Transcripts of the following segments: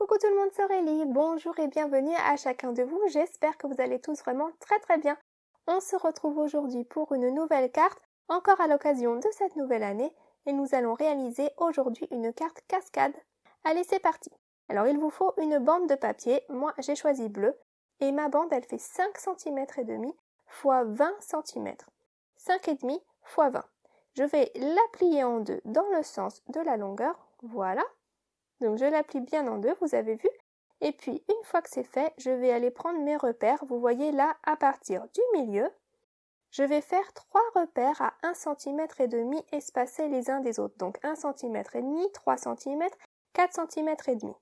Coucou tout le monde, c'est Aurélie, bonjour et bienvenue à chacun de vous, j'espère que vous allez tous vraiment très bien. On se retrouve aujourd'hui pour une nouvelle carte, encore à l'occasion de cette nouvelle année, et nous allons réaliser aujourd'hui une carte cascade. Allez, c'est parti. Alors il vous faut une bande de papier, moi j'ai choisi bleu, et ma bande elle fait 5 cm et demi x 20 cm. 5,5 x 20. Je vais la plier en deux dans le sens de la longueur, voilà. Donc je la plie bien en deux, vous avez vu. Et puis une fois que c'est fait, je vais aller prendre mes repères. Vous voyez là, à partir du milieu, je vais faire 3 repères à 1 cm et demi espacés les uns des autres. Donc 1 cm et demi, 3 cm, 4 cm et demi.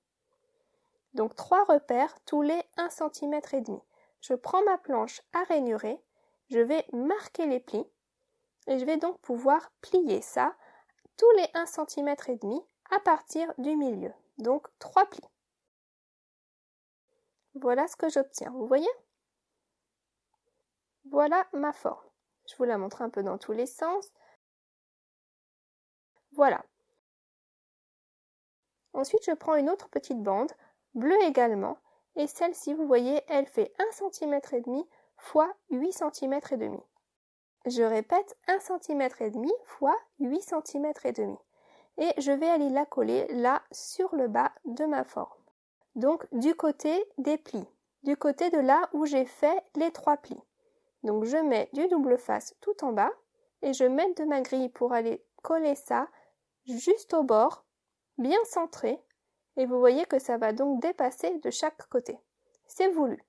Donc 3 repères tous les 1 cm et demi. Je prends ma planche à rainurer, je vais marquer les plis et je vais donc pouvoir plier ça tous les 1 cm et demi à partir du milieu. Donc 3 plis. Voilà ce que j'obtiens, vous voyez? Voilà ma forme. Je vous la montre un peu dans tous les sens. Voilà. Ensuite, je prends une autre petite bande, bleue également, et celle-ci, vous voyez, elle fait 1 cm et demi x 8 cm et demi. Je répète, 1 cm et demi x 8 cm et demi. Et je vais aller la coller là sur le bas de ma forme. Donc du côté des plis, du côté de là où j'ai fait les 3 plis. Donc je mets du double face tout en bas et je mets de ma grille pour aller coller ça juste au bord, bien centré. Et vous voyez que ça va donc dépasser de chaque côté. C'est voulu.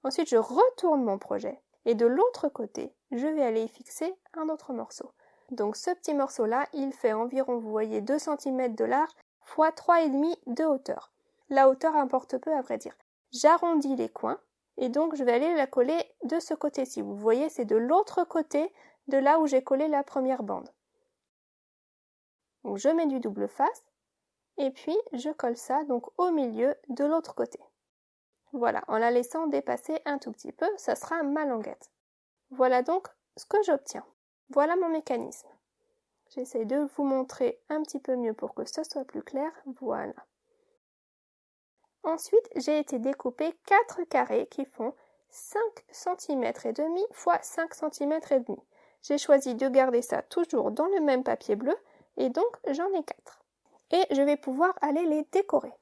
Ensuite je retourne mon projet et de l'autre côté, je vais aller y fixer un autre morceau. Donc ce petit morceau-là, il fait environ, vous voyez, 2 cm de large x 3,5 de hauteur. La hauteur importe peu à vrai dire. J'arrondis les coins et donc je vais aller la coller de ce côté-ci. Vous voyez, c'est de l'autre côté de là où j'ai collé la première bande. Donc je mets du double face et puis je colle ça donc au milieu de l'autre côté. Voilà, en la laissant dépasser un tout petit peu, ça sera ma languette. Voilà donc ce que j'obtiens. Voilà mon mécanisme. J'essaie de vous montrer un petit peu mieux pour que ce soit plus clair. Voilà. Ensuite, j'ai été découper 4 carrés qui font 5 cm et demi x 5 cm et demi. J'ai choisi de garder ça toujours dans le même papier bleu et donc j'en ai 4. Et je vais pouvoir aller les décorer.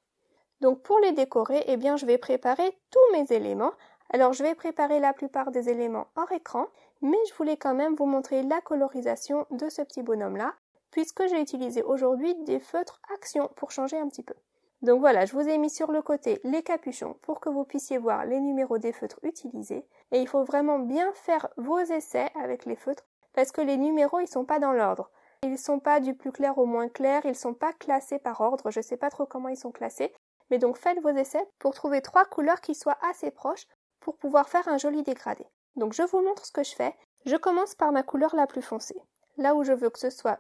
Donc pour les décorer, eh bien je vais préparer tous mes éléments. Alors je vais préparer la plupart des éléments hors écran, mais je voulais quand même vous montrer la colorisation de ce petit bonhomme-là, puisque j'ai utilisé aujourd'hui des feutres Action pour changer un petit peu. Donc voilà, je vous ai mis sur le côté les capuchons pour que vous puissiez voir les numéros des feutres utilisés. Et il faut vraiment bien faire vos essais avec les feutres, parce que les numéros, ils sont pas dans l'ordre. Ils ne sont pas du plus clair au moins clair, ils ne sont pas classés par ordre, je ne sais pas trop comment ils sont classés. Mais donc faites vos essais pour trouver 3 couleurs qui soient assez proches pour pouvoir faire un joli dégradé. Donc je vous montre ce que je fais. Je commence par ma couleur la plus foncée. Là où je veux que ce soit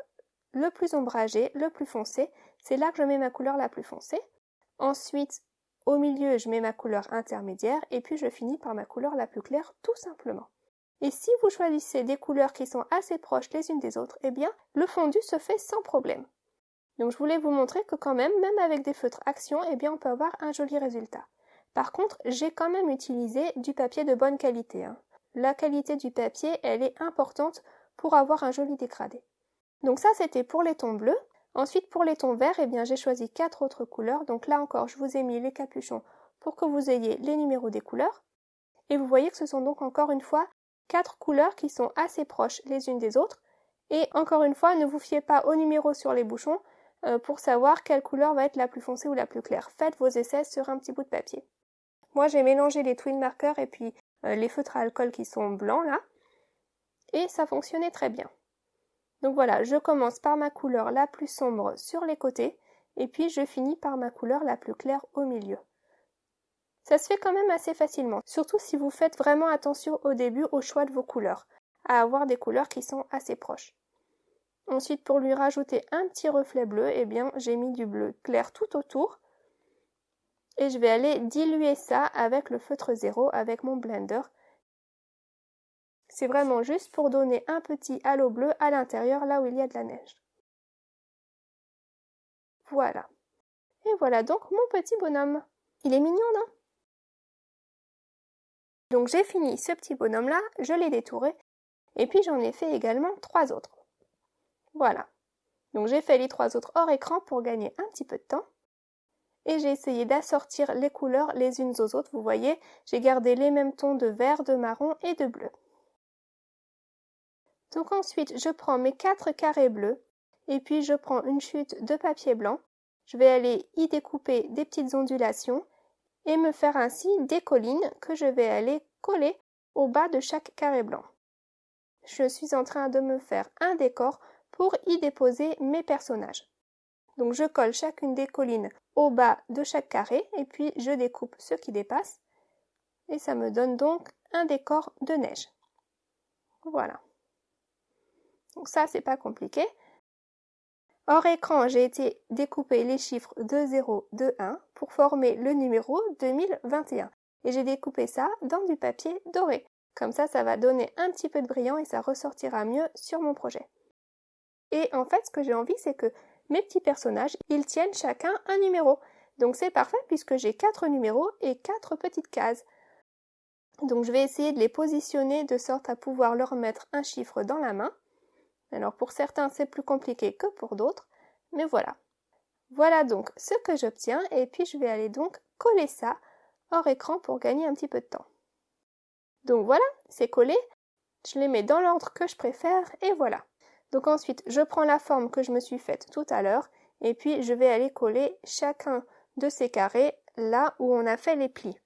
le plus ombragé, le plus foncé, c'est là que je mets ma couleur la plus foncée. Ensuite, au milieu, je mets ma couleur intermédiaire et puis je finis par ma couleur la plus claire tout simplement. Et si vous choisissez des couleurs qui sont assez proches les unes des autres, eh bien, le fondu se fait sans problème. Donc je voulais vous montrer que quand même avec des feutres Action, eh bien on peut avoir un joli résultat. Par contre, j'ai quand même utilisé du papier de bonne qualité. La qualité du papier, elle est importante pour avoir un joli dégradé. Donc ça, c'était pour les tons bleus. Ensuite, pour les tons verts, eh bien j'ai choisi 4 autres couleurs. Donc là encore, je vous ai mis les capuchons pour que vous ayez les numéros des couleurs. Et vous voyez que ce sont donc encore une fois 4 couleurs qui sont assez proches les unes des autres. Et encore une fois, ne vous fiez pas aux numéros sur les bouchons pour savoir quelle couleur va être la plus foncée ou la plus claire. Faites vos essais sur un petit bout de papier. Moi, j'ai mélangé les twin markers et puis les feutres à alcool qui sont blancs là. Et ça fonctionnait très bien. Donc voilà, je commence par ma couleur la plus sombre sur les côtés et puis je finis par ma couleur la plus claire au milieu. Ça se fait quand même assez facilement, surtout si vous faites vraiment attention au début au choix de vos couleurs, à avoir des couleurs qui sont assez proches. Ensuite, pour lui rajouter un petit reflet bleu, eh bien, j'ai mis du bleu clair tout autour. Et je vais aller diluer ça avec le feutre 0, avec mon blender. C'est vraiment juste pour donner un petit halo bleu à l'intérieur, là où il y a de la neige. Voilà. Et voilà donc mon petit bonhomme. Il est mignon, non? Donc j'ai fini ce petit bonhomme-là, je l'ai détouré, et puis j'en ai fait également 3 autres. Voilà. Donc j'ai fait les 3 autres hors écran pour gagner un petit peu de temps. Et j'ai essayé d'assortir les couleurs les unes aux autres. Vous voyez, j'ai gardé les mêmes tons de vert, de marron et de bleu. Donc ensuite, je prends mes 4 carrés bleus et puis je prends une chute de papier blanc. Je vais aller y découper des petites ondulations et me faire ainsi des collines que je vais aller coller au bas de chaque carré blanc. Je suis en train de me faire un décor pour y déposer mes personnages. Donc je colle chacune des collines au bas de chaque carré et puis je découpe ce qui dépasse et ça me donne donc un décor de neige. Voilà. Donc ça, c'est pas compliqué. Hors écran, j'ai été découper les chiffres de 0, de 1 pour former le numéro 2021. Et j'ai découpé ça dans du papier doré. Comme ça va donner un petit peu de brillant et ça ressortira mieux sur mon projet. Et en fait, ce que j'ai envie, c'est que mes petits personnages, ils tiennent chacun un numéro. Donc c'est parfait puisque j'ai 4 numéros et 4 petites cases. Donc je vais essayer de les positionner de sorte à pouvoir leur mettre un chiffre dans la main. Alors pour certains c'est plus compliqué que pour d'autres, mais voilà. Voilà donc ce que j'obtiens et puis je vais aller donc coller ça hors écran pour gagner un petit peu de temps. Donc voilà, c'est collé. Je les mets dans l'ordre que je préfère et voilà. Donc ensuite, je prends la forme que je me suis faite tout à l'heure et puis je vais aller coller chacun de ces carrés là où on a fait les plis.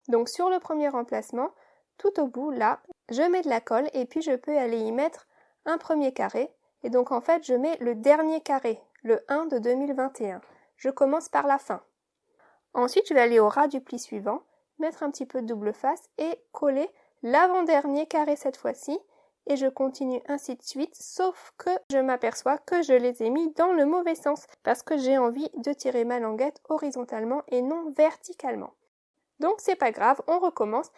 Donc sur le premier emplacement, tout au bout là, je mets de la colle et puis je peux aller y mettre un premier carré et donc en fait je mets le dernier carré, le 1 de 2021. Je commence par la fin. Ensuite, je vais aller au ras du pli suivant, mettre un petit peu de double face et coller l'avant-dernier carré cette fois-ci. Et je continue ainsi de suite, sauf que je m'aperçois que je les ai mis dans le mauvais sens, parce que j'ai envie de tirer ma languette horizontalement et non verticalement. Donc c'est pas grave, on recommence.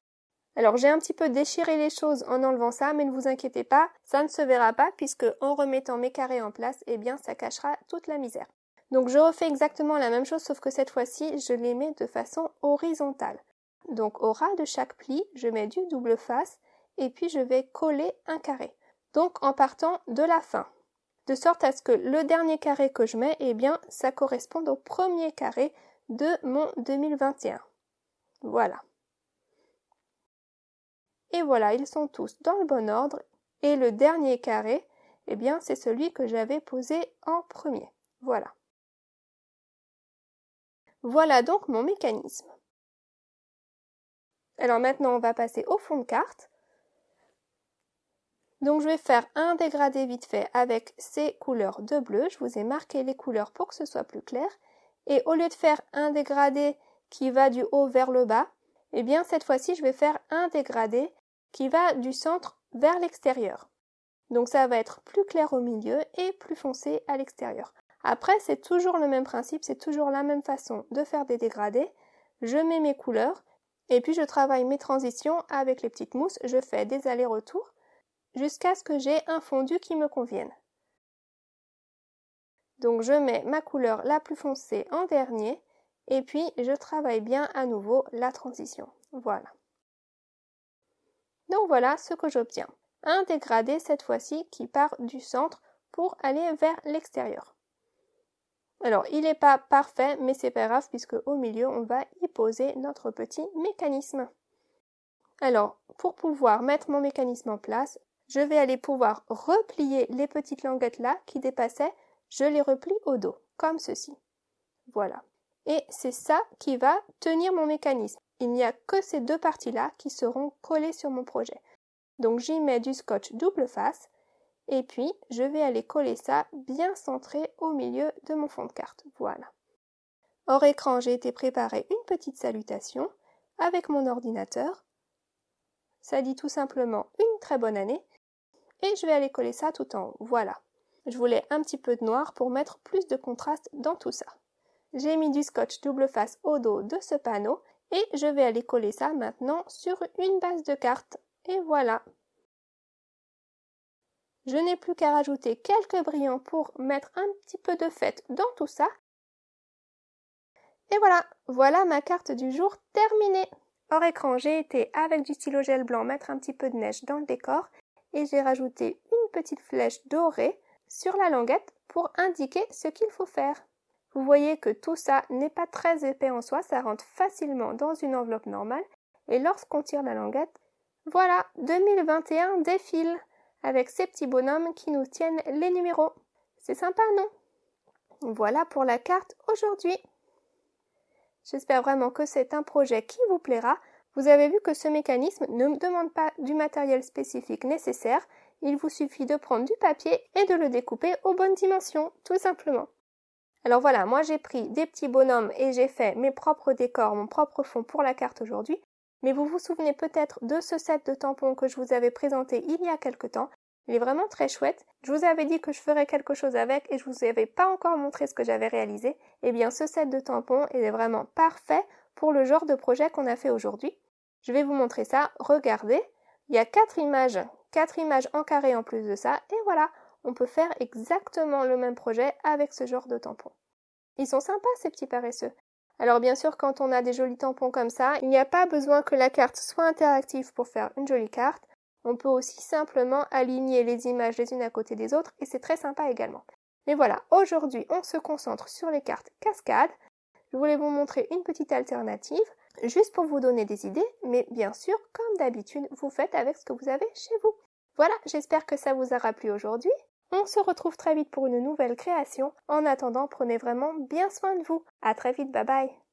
Alors j'ai un petit peu déchiré les choses en enlevant ça, mais ne vous inquiétez pas, ça ne se verra pas, puisque en remettant mes carrés en place, eh bien ça cachera toute la misère. Donc je refais exactement la même chose, sauf que cette fois-ci, je les mets de façon horizontale. Donc au ras de chaque pli, je mets du double face, et puis je vais coller un carré. Donc en partant de la fin, de sorte à ce que le dernier carré que je mets, eh bien, ça corresponde au premier carré de mon 2021. Voilà. Et voilà, ils sont tous dans le bon ordre. Et le dernier carré, eh bien, c'est celui que j'avais posé en premier. Voilà. Voilà donc mon mécanisme. Alors maintenant, on va passer au fond de carte. Donc je vais faire un dégradé vite fait avec ces couleurs de bleu. Je vous ai marqué les couleurs pour que ce soit plus clair. Et au lieu de faire un dégradé qui va du haut vers le bas, eh bien cette fois-ci je vais faire un dégradé qui va du centre vers l'extérieur. Donc ça va être plus clair au milieu et plus foncé à l'extérieur. Après c'est toujours le même principe, c'est toujours la même façon de faire des dégradés. Je mets mes couleurs et puis je travaille mes transitions avec les petites mousses. Je fais des allers-retours jusqu'à ce que j'ai un fondu qui me convienne. Donc je mets ma couleur la plus foncée en dernier et puis je travaille bien à nouveau la transition. Voilà. Donc voilà ce que j'obtiens. Un dégradé cette fois-ci qui part du centre pour aller vers l'extérieur. Alors il n'est pas parfait mais c'est pas grave puisque au milieu on va y poser notre petit mécanisme. Alors pour pouvoir mettre mon mécanisme en place, je vais aller pouvoir replier les petites languettes là qui dépassaient, je les replie au dos, comme ceci. Voilà. Et c'est ça qui va tenir mon mécanisme. Il n'y a que ces deux parties-là qui seront collées sur mon projet. Donc j'y mets du scotch double face et puis je vais aller coller ça bien centré au milieu de mon fond de carte. Voilà. Hors écran, j'ai été préparer une petite salutation avec mon ordinateur. Ça dit tout simplement une très bonne année. Et je vais aller coller ça tout en haut. Voilà. Je voulais un petit peu de noir pour mettre plus de contraste dans tout ça. J'ai mis du scotch double face au dos de ce panneau et je vais aller coller ça maintenant sur une base de carte. Et voilà. Je n'ai plus qu'à rajouter quelques brillants pour mettre un petit peu de fête dans tout ça. Et voilà ma carte du jour terminée. Hors écran, j'ai été avec du stylo gel blanc mettre un petit peu de neige dans le décor et j'ai rajouté une petite flèche dorée sur la languette pour indiquer ce qu'il faut faire. Vous voyez que tout ça n'est pas très épais en soi, ça rentre facilement dans une enveloppe normale et lorsqu'on tire la languette, voilà, 2021 défile avec ces petits bonhommes qui nous tiennent les numéros. C'est sympa, non? Voilà pour la carte aujourd'hui. J'espère vraiment que c'est un projet qui vous plaira. Vous avez vu que ce mécanisme ne demande pas du matériel spécifique nécessaire. Il vous suffit de prendre du papier et de le découper aux bonnes dimensions, tout simplement. Alors voilà, moi j'ai pris des petits bonhommes et j'ai fait mes propres décors, mon propre fond pour la carte aujourd'hui. Mais vous vous souvenez peut-être de ce set de tampons que je vous avais présenté il y a quelque temps. Il est vraiment très chouette. Je vous avais dit que je ferais quelque chose avec et je vous avais pas encore montré ce que j'avais réalisé. Eh bien, ce set de tampons, il est vraiment parfait pour le genre de projet qu'on a fait aujourd'hui. Je vais vous montrer ça. Regardez, il y a 4 images en carré en plus de ça. Et voilà, on peut faire exactement le même projet avec ce genre de tampons. Ils sont sympas ces petits paresseux. Alors bien sûr, quand on a des jolis tampons comme ça, il n'y a pas besoin que la carte soit interactive pour faire une jolie carte. On peut aussi simplement aligner les images les unes à côté des autres et c'est très sympa également. Mais voilà, aujourd'hui, on se concentre sur les cartes cascades. Je voulais vous montrer une petite alternative, juste pour vous donner des idées, mais bien sûr, comme d'habitude, vous faites avec ce que vous avez chez vous. Voilà, j'espère que ça vous aura plu aujourd'hui. On se retrouve très vite pour une nouvelle création. En attendant, prenez vraiment bien soin de vous. À très vite, bye bye.